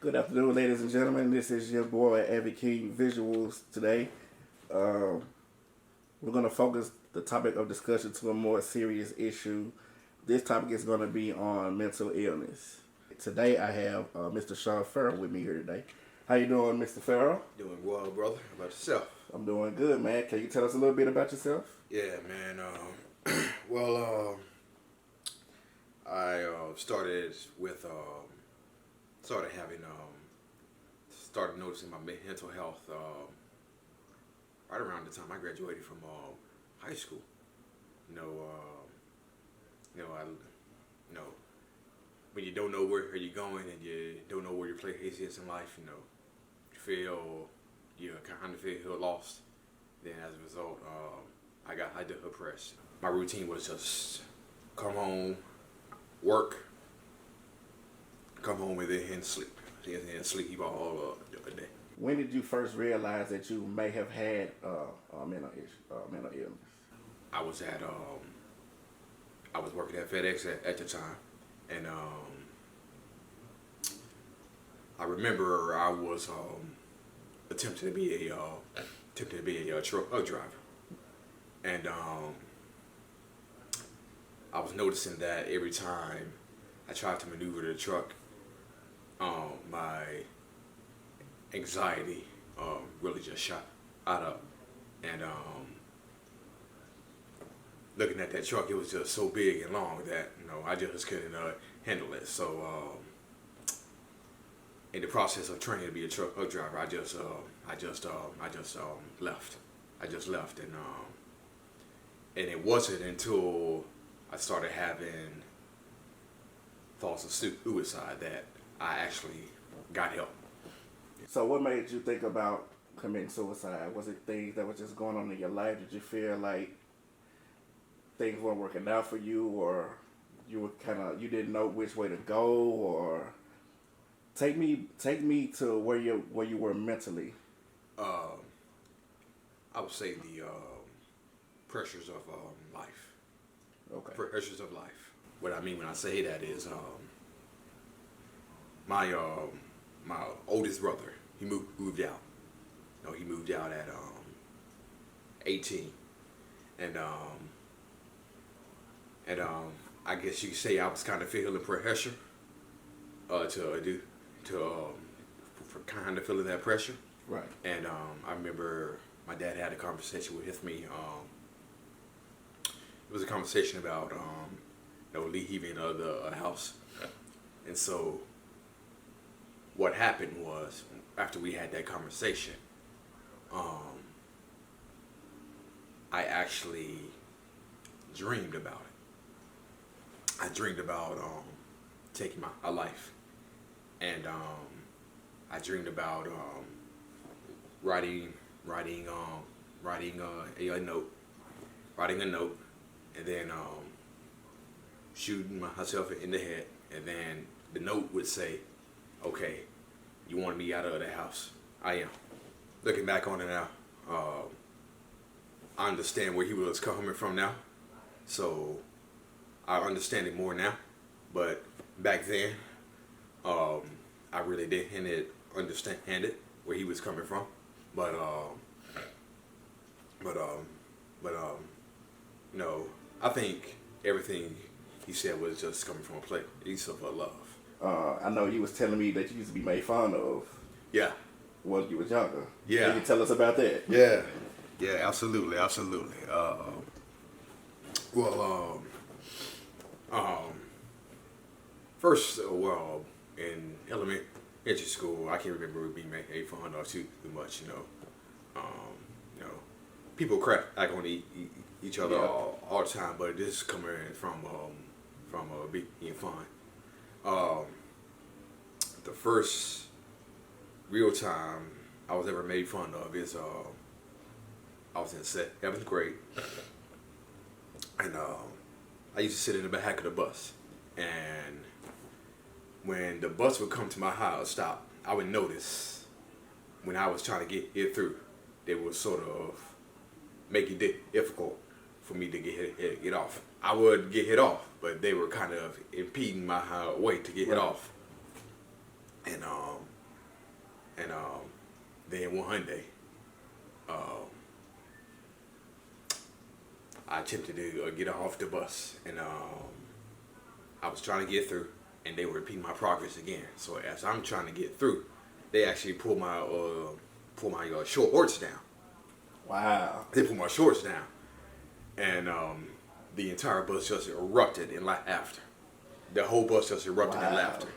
Good afternoon, ladies and gentlemen. This is your boy, Avid King Visuals today. Um, we're going to focus the topic of discussion to a more serious issue. This topic is going to be on mental illness. Today, I have Mr. Sean Ferrell with me here today. How you doing, Mr. Farrell? Doing well, brother. How about yourself? I'm doing good, man. Can you tell us a little bit about yourself? Yeah, man. Well, I started with started noticing my mental health right around the time I graduated from high school. I, when you don't know where you're going and you don't know where your place is in life, you kind of feel lost. Then as a result, I got depressed. My routine was just come home, work, come home and then sleep. And sleep all the day. When did you first realize that you may have had mental illness? I was I was working at FedEx at the time, and I remember I was attempting to be a truck driver, and I was noticing that every time I tried to maneuver the truck, my anxiety really just shot up, and looking at that truck, it was just so big and long that I just couldn't handle it. So in the process of training to be a truck driver, I just left. I just left, and it wasn't until I started having thoughts of suicide that I actually got help. So what made you think about committing suicide? Was it things that were just going on in your life? Did you feel like things weren't working out for you, or you were you didn't know which way to go? Or take me to where you were mentally. I would say the pressures of life. Okay. Pressures of life. What I mean when I say that is my oldest brother, he moved out. He moved out at 18, and I guess you could say I was kind of feeling pressure for kind of feeling that pressure. Right. And I remember my dad had a conversation with me. It was a conversation about leaving the house, and so what happened was after we had that conversation, I actually dreamed about it. I dreamed about taking my life, and I dreamed about writing a note, and then shooting myself in the head, and then the note would say, "Okay, you wanted me out of the house. I am." Looking back on it now, I understand where he was coming from now, so I understand it more now. But back then, I really didn't understand it where he was coming from. But I think everything he said was just coming from a place of love. I know you was telling me that you used to be made fun of. Yeah. When you was younger. Yeah. Can you tell us about that? Yeah. Yeah, absolutely. First, in elementary school, I can't remember being made fun of too much. People crack on each other all the time, but this is coming from being fun. The first real time I was ever made fun of is I was in 7th grade, and I used to sit in the back of the bus, and when the bus would come to my house stop, I would notice when I was trying to get through, they would sort of make it difficult for me to get off. I would get hit off, but they were kind of impeding my way to get hit off. And And then one day, I attempted to get off the bus, and I was trying to get through, and they were repeating my progress again. So as I'm trying to get through, they actually pulled my shorts down. Wow. They pulled my shorts down, and the entire bus just erupted in laughter. The whole bus just erupted in laughter.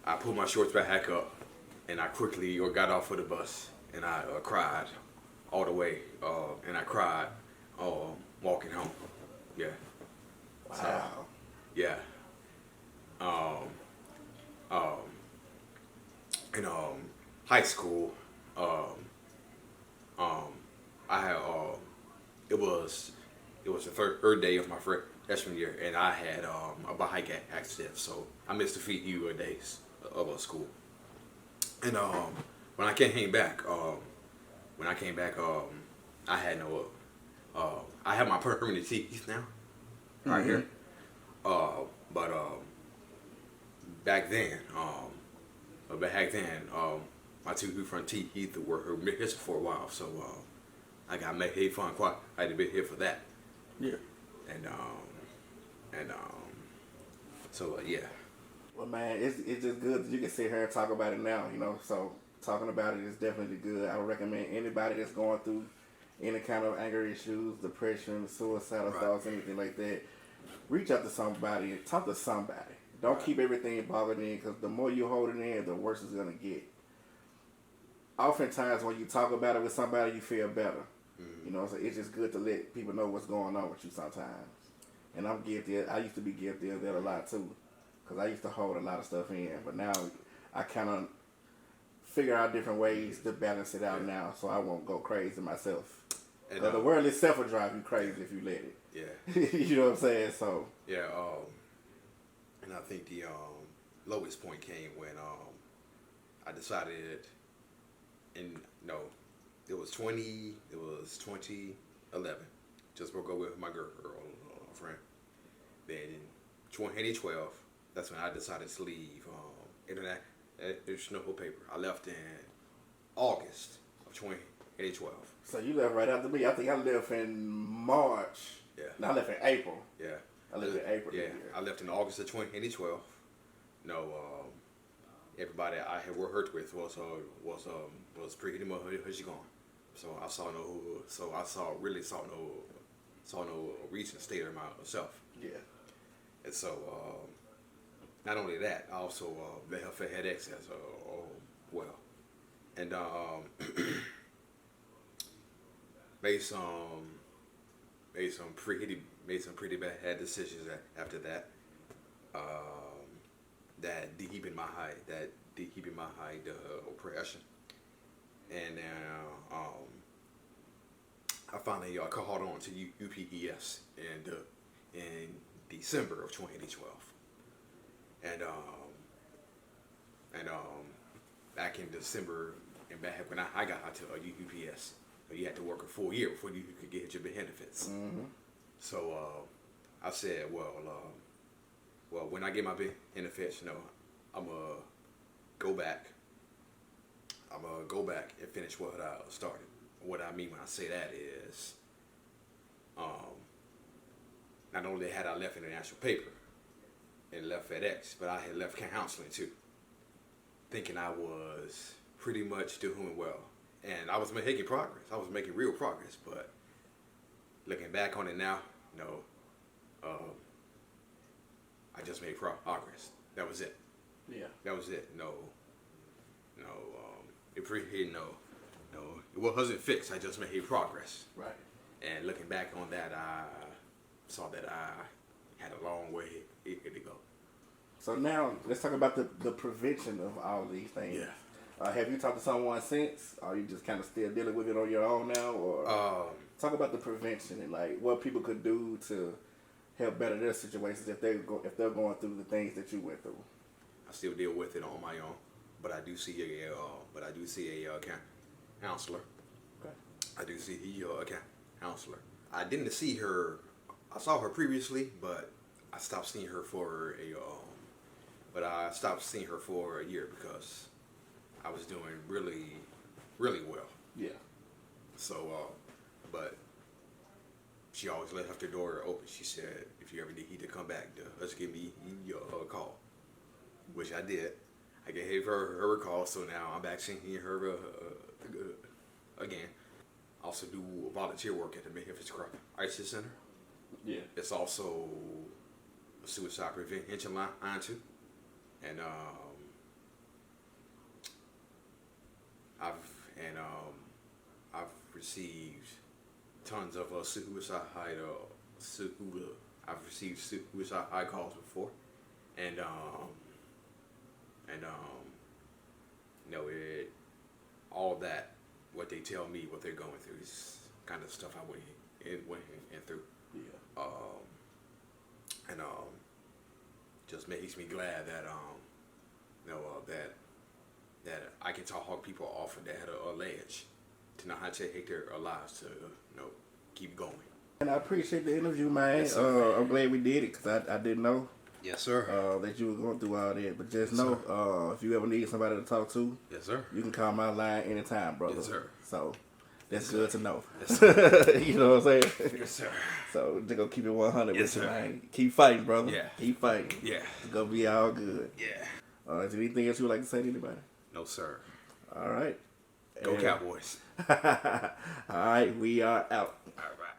I pulled my shorts back up, and I quickly got off of the bus, and I cried all the way, and I cried walking home. Yeah. Wow. So, yeah. In high school, I had it was the third day of my freshman year, and I had a bike accident, so I missed a few days of school. And when I came back, I had no. I have my permanent teeth now, right here. But back then, my two front teeth were missing for a while, so I got made fun quite a bit here for that. Yeah. And so yeah. Well, man, it's just good that you can sit here and talk about it now, you know. So talking about it is definitely good. I would recommend anybody that's going through any kind of anger issues, depression, suicidal thoughts, anything like that, reach out to somebody and talk to somebody. Don't keep everything bottled in, because the more you hold it in, the worse it's going to get. Oftentimes when you talk about it with somebody, you feel better. You know, so it's just good to let people know what's going on with you sometimes. And I'm guilty. I used to be guilty of that a lot too, because I used to hold a lot of stuff in. But now I kind of figure out different ways to balance it out now, so I won't go crazy myself. Because the world itself will drive you crazy if you let it. Yeah. You know what I'm saying? So. Yeah. And I think the lowest point came when I decided, it was 2011. Just broke up with my girl friend. Then in 2012, that's when I decided to leave international paper. I left in August of 2012. So you left right after me. I think I left in March. Yeah. No, I left in April. Yeah. I left in April. Yeah. I left in August of 2012. Everybody I had worked with was pretty much she gone. So I saw no reason to stay there myself. Yeah. And so not only that, I also let her for headaches as well. And made some pretty bad decisions after that. That deepened my oppression. And then I finally called on to UPES in December of 2012. And back in December, and back when I got out to UPS, you had to work a full year before you could get your benefits. Mm-hmm. So I said, well, when I get my benefits, I'm gonna go back. I'm gonna go back and finish what I started. What I mean when I say that is, not only had I left international paper and left FedEx, but I had left counseling too, thinking I was pretty much doing well. And I was making progress. I was making real progress. But looking back on it now, I just made progress. That was it. Yeah. That was it. It wasn't fixed. I just made progress. Right. And looking back on that, I saw that I had a long way to go. So now let's talk about the prevention of all these things. Yeah. Have you talked to someone since? Or are you just kind of still dealing with it on your own now? Or talk about the prevention and like what people could do to help better their situations if they're going through the things that you went through. I still deal with it on my own, but I do see a counselor. Okay. I do see a counselor. I didn't see her. I saw her previously, but I stopped seeing her for a year because I was doing really, really well. Yeah. So, but she always left her door open. She said, if you ever need to come back, just give me your call, which I did. I gave her a call, so now I'm back seeing her again. Also do volunteer work at the Memphis Crisis Center. Yeah. It's also a suicide prevention line too, and I've received tons of suicide. I've received suicide calls before, and you know, all that, what they tell me, what they're going through is kind of stuff I went in through. Yeah. And just makes me glad that you know, that I can talk people off of that ledge, to know how to take their lives to, you know, keep going. And I appreciate the interview, man. Yes, sir. I'm glad we did it, because I didn't know Yes, sir. that you were going through all that. But just Yes, know, if you ever need somebody to talk to, Yes, sir. you can call my line anytime, brother. Yes, sir. So that's good to know. Yes, You know what I'm saying? Yes, sir. So just gonna keep it 100 Yes, with you, sir. man. Keep fighting, brother. Yeah. Keep fighting. Yeah. It's gonna be all good. Yeah. Is there anything else you would like to say to anybody? No, sir. All right. Go Cowboys. All right, we are out. All right.